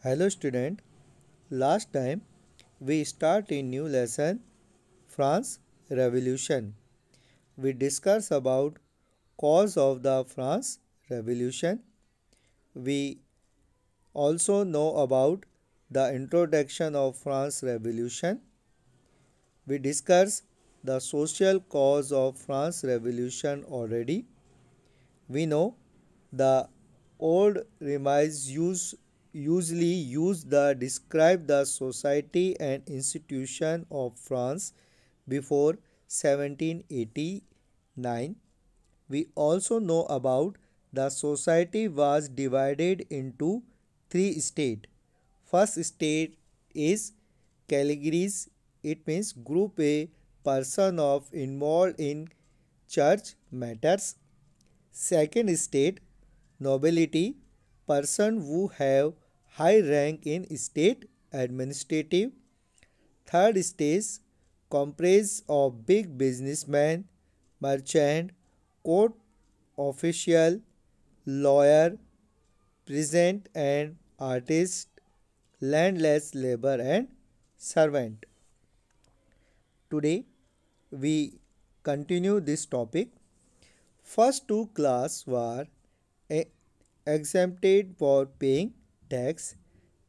Hello student, last time we start a new lesson France Revolution. We discuss about cause of the France Revolution. We also know about the introduction of France Revolution. We discuss the social cause of France Revolution already. We know the old remises usually use the describe the society and institution of France before 1789. We also know about the society was divided into three states. First state is categories. It means group A person of involved in church matters. Second state nobility person who have high rank in state administrative. Third stage comprised of big businessmen, merchant, court official, lawyer, peasant and artist, landless labor and servant. Today we continue this topic. First two class were exempted for paying tax.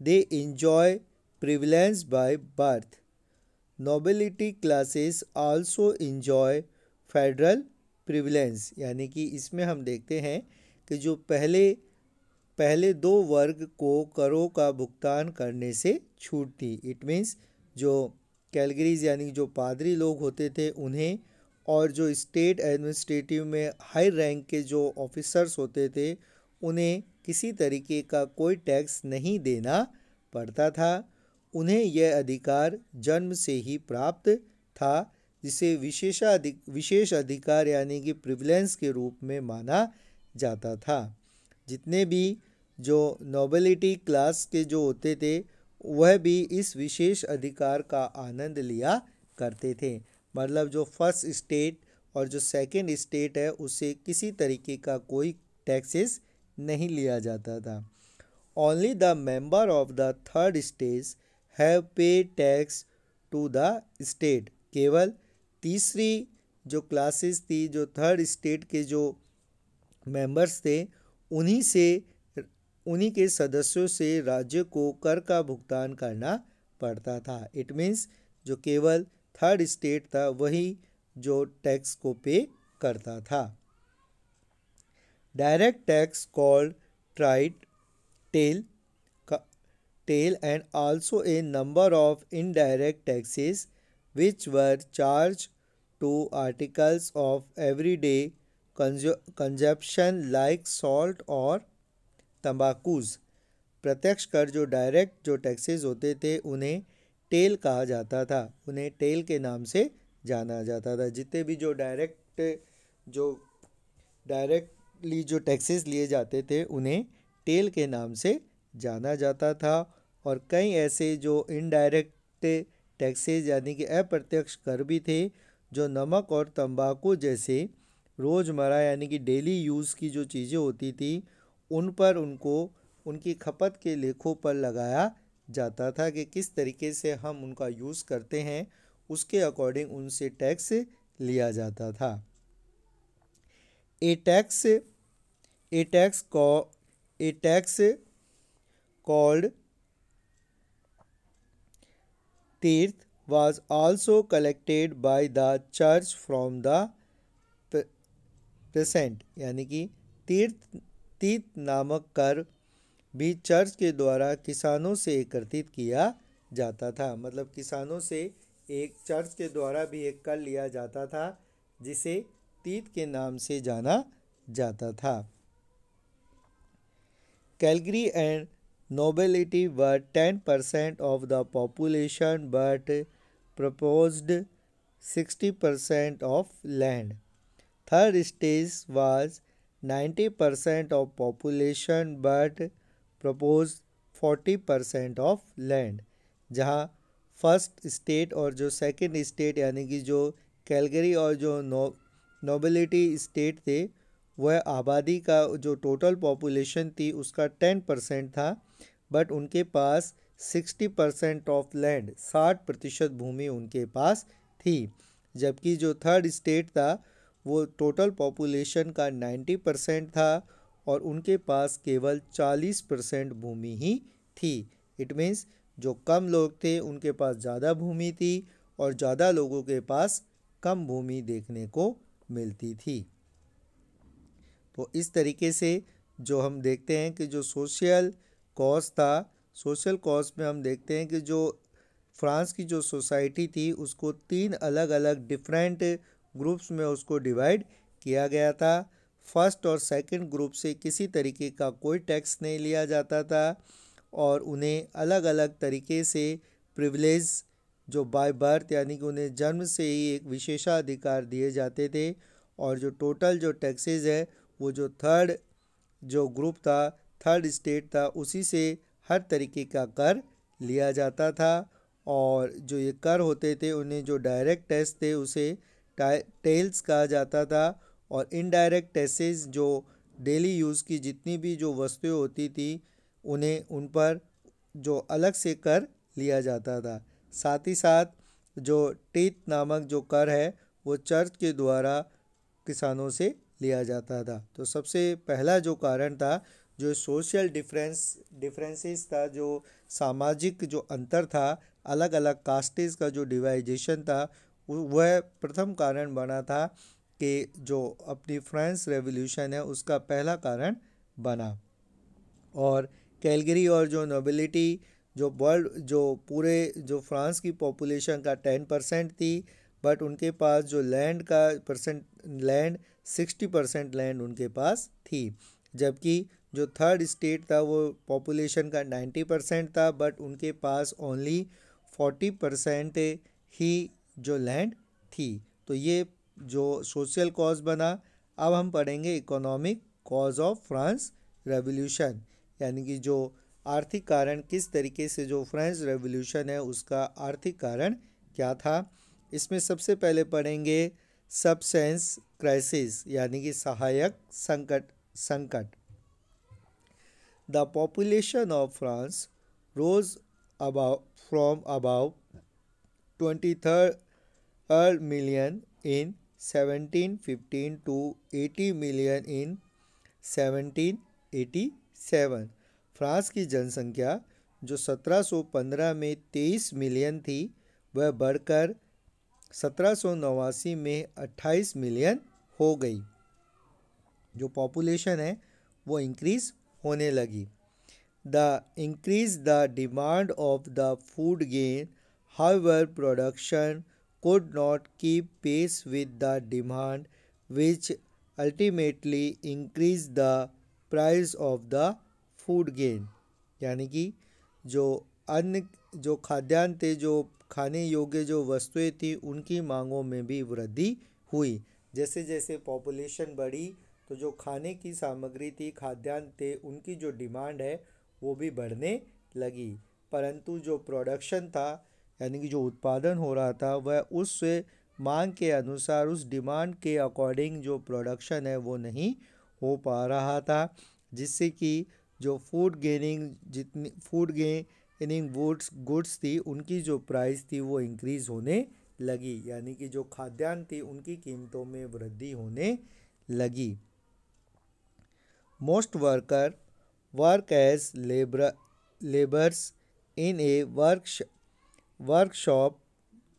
They enjoy privilege by birth. Nobility classes also enjoy federal prevalence, यानी कि इसमें हम देखते हैं कि जो पहले पहले दो वर्ग को करों का भुगतान करने से छूट थी. इट मीन्स जो कैलगरीज यानी जो पादरी लोग होते थे उन्हें, और जो स्टेट एडमिनिस्ट्रेटिव में हाई रैंक के जो ऑफिसर्स होते थे उन्हें किसी तरीके का कोई टैक्स नहीं देना पड़ता था. उन्हें यह अधिकार जन्म से ही प्राप्त था, जिसे विशेष अधिकार यानी कि प्रिविलेंस के रूप में माना जाता था. जितने भी जो नोबिलिटी क्लास के जो होते थे वह भी इस विशेष अधिकार का आनंद लिया करते थे. मतलब जो फर्स्ट स्टेट और जो सेकंड स्टेट है उससे किसी तरीके का कोई टैक्सेस नहीं लिया जाता था. Only the member of the third stage have पे टैक्स टू द स्टेट. केवल तीसरी जो क्लासेस थी, जो थर्ड स्टेट के जो मेंबर्स थे, उन्हीं के सदस्यों से राज्य को कर का भुगतान करना पड़ता था. इट मीन्स जो केवल थर्ड स्टेट था वही जो टैक्स को पे करता था. Direct tax called tried tail and also a number of indirect taxes which were charged to articles of everyday consumption like salt और तंबाकूज. प्रत्यक्ष कर जो डायरेक्ट जो टैक्सेस होते थे उन्हें टेल कहा जाता था. उन्हें टेल के नाम से जाना जाता था. जितने भी जो डायरेक्टली जो टैक्सेस लिए जाते थे उन्हें टेल के नाम से जाना जाता था. और कई ऐसे जो इनडायरेक्ट टैक्सेस यानी कि अप्रत्यक्ष कर भी थे, जो नमक और तंबाकू जैसे रोज़मर्रा यानी कि डेली यूज़ की जो चीज़ें होती थी उन पर उनको उनकी खपत के लेखों पर लगाया जाता था कि किस तरीके से हम उनका यूज़ करते हैं, उसके अकॉर्डिंग उनसे टैक्स लिया जाता था. ए टैक्स कॉल्ड तीर्थ was also collected by the church from the peasant. यानी कि तीर्थ नामक कर भी चर्च के द्वारा किसानों से एकत्रित किया जाता था. मतलब किसानों से एक चर्च के द्वारा भी एक कर लिया जाता था जिसे तीर्थ के नाम से जाना जाता था. Calgary and nobility were 10% of the population but proposed 60% of land. Third stage was 90% of population but proposed 40% of land. जहाँ फर्स्ट स्टेट और जो सेकंड स्टेट यानी कि जो कैलगरी और जो नोबिलिटी स्टेट थे वह आबादी का जो टोटल पॉपुलेशन थी उसका 10% था, बट उनके पास 60% ऑफ लैंड, 60% भूमि उनके पास थी। जबकि जो थर्ड स्टेट था वो टोटल पॉपुलेशन का 90% था और उनके पास केवल 40% भूमि ही थी। इट मीन्स जो कम लोग थे उनके पास ज़्यादा भूमि थी और ज़्यादा लोगों के पास कम भूमि देखने को मिलती थी। तो इस तरीके से जो हम देखते हैं कि जो सोशल कॉज था, सोशल कॉज में हम देखते हैं कि जो फ्रांस की जो सोसाइटी थी उसको 3 अलग अलग डिफरेंट ग्रुप्स में उसको डिवाइड किया गया था। फर्स्ट और सेकंड ग्रुप से किसी तरीके का कोई टैक्स नहीं लिया जाता था और उन्हें अलग अलग तरीके से प्रिविलेज जो बाय बर्थ यानी कि उन्हें जन्म से ही एक विशेषाधिकार दिए जाते थे। और जो टोटल जो टैक्सेस है वो जो थर्ड जो ग्रुप था, थर्ड स्टेट था, उसी से हर तरीके का कर लिया जाता था। और जो ये कर होते थे उन्हें जो डायरेक्ट टैक्स थे उसे टेल्स कहा जाता था और इनडायरेक्ट टैक्सेस जो डेली यूज़ की जितनी भी जो वस्तुएं होती थी उन्हें उन पर जो अलग से कर लिया जाता था। साथ ही साथ जो टीथ नामक जो कर है वो चर्च के द्वारा किसानों से लिया जाता था। तो सबसे पहला जो कारण था जो सोशल डिफरेंसेस था, जो सामाजिक जो अंतर था, अलग अलग कास्टेज का जो डिवाइजेशन था, वह प्रथम कारण बना था कि जो अपनी फ्रेंच रेवोल्यूशन है उसका पहला कारण बना। और कैलगरी और जो नोबिलिटी जो वर्ल्ड जो पूरे जो फ्रांस की पॉपुलेशन का 10% थी, बट उनके पास जो लैंड का लैंड 60% लैंड उनके पास थी। जबकि जो थर्ड स्टेट था वो पॉपुलेशन का 90% था बट उनके पास ओनली 40% ही जो लैंड थी। तो ये जो सोशल कॉज बना। अब हम पढ़ेंगे economic cause of France revolution, यानी कि जो आर्थिक कारण किस तरीके से जो फ्रेंच रेवोल्यूशन है उसका आर्थिक कारण क्या था। इसमें सबसे पहले पढ़ेंगे सबसेंस क्राइसिस यानी कि सहायक संकट। The population of France rose from about 23 million in 1715 to 80 million in 1787। France की जनसंख्या जो 1715 में 23 मिलियन थी वह बढ़कर 1789 में 28 मिलियन हो गई। जो पॉपुलेशन है वो इंक्रीज होने लगी। The increase the demand of the food gain, however production could not keep pace with the demand, which ultimately increased the price of the food gain। यानी कि जो अन्न जो खाद्यान्न थे, जो खाने योग्य जो वस्तुएं थी, उनकी मांगों में भी वृद्धि हुई। जैसे जैसे पॉपुलेशन बढ़ी तो जो खाने की सामग्री थी, खाद्यान्न थे, उनकी जो डिमांड है वो भी बढ़ने लगी। परंतु जो प्रोडक्शन था यानी कि जो उत्पादन हो रहा था वह उस मांग के अनुसार, उस डिमांड के अकॉर्डिंग जो प्रोडक्शन है वो नहीं हो पा रहा था, जिससे कि जो फूड गेनिंग गुड्स थी उनकी जो प्राइस थी वो इंक्रीज होने लगी, यानी कि जो खाद्यान्न थी उनकी कीमतों में वृद्धि होने लगी। Most worker work as labours in a workshop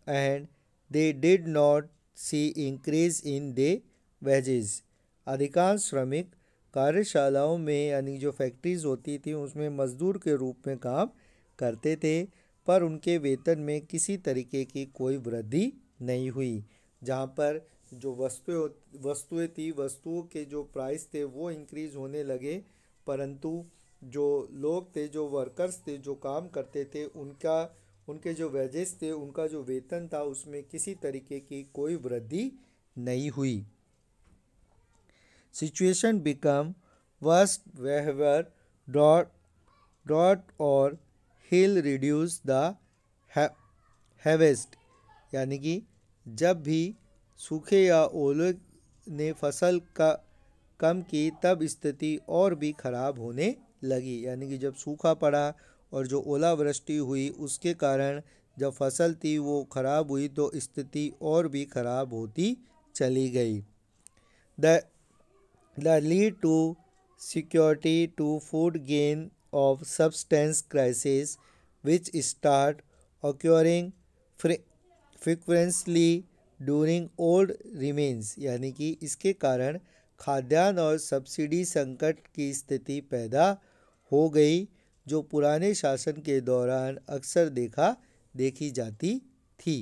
and they did not see increase in their wages। अधिकांश श्रमिक कार्यशालाओं में यानी जो फैक्ट्रीज होती थी उसमें मजदूर के रूप में काम करते थे, पर उनके वेतन में किसी तरीके की कोई वृद्धि नहीं हुई। जहाँ पर जो वस्तुएं थी, वस्तुओं के जो प्राइस थे वो इंक्रीज होने लगे, परंतु जो लोग थे, जो वर्कर्स थे, जो काम करते थे, उनके जो वेजेस थे, उनका जो वेतन था उसमें किसी तरीके की कोई वृद्धि नहीं हुई। Situation become worst wherever drought और हिल रिड्यूस द हार्वेस्ट, यानी कि जब भी सूखे या ओले ने फसल का कम की तब स्थिति और भी खराब होने लगी, यानी कि जब सूखा पड़ा और जो ओलावृष्टि हुई उसके कारण जब फसल थी वो खराब हुई तो स्थिति और भी खराब होती चली गई। The the lead to security to food gain of substance crisis which start occurring frequently during old remains, यानी कि इसके कारण खाद्यान्न और सब्सिडी संकट की स्थिति पैदा हो गई जो पुराने शासन के दौरान अक्सर देखी जाती थी।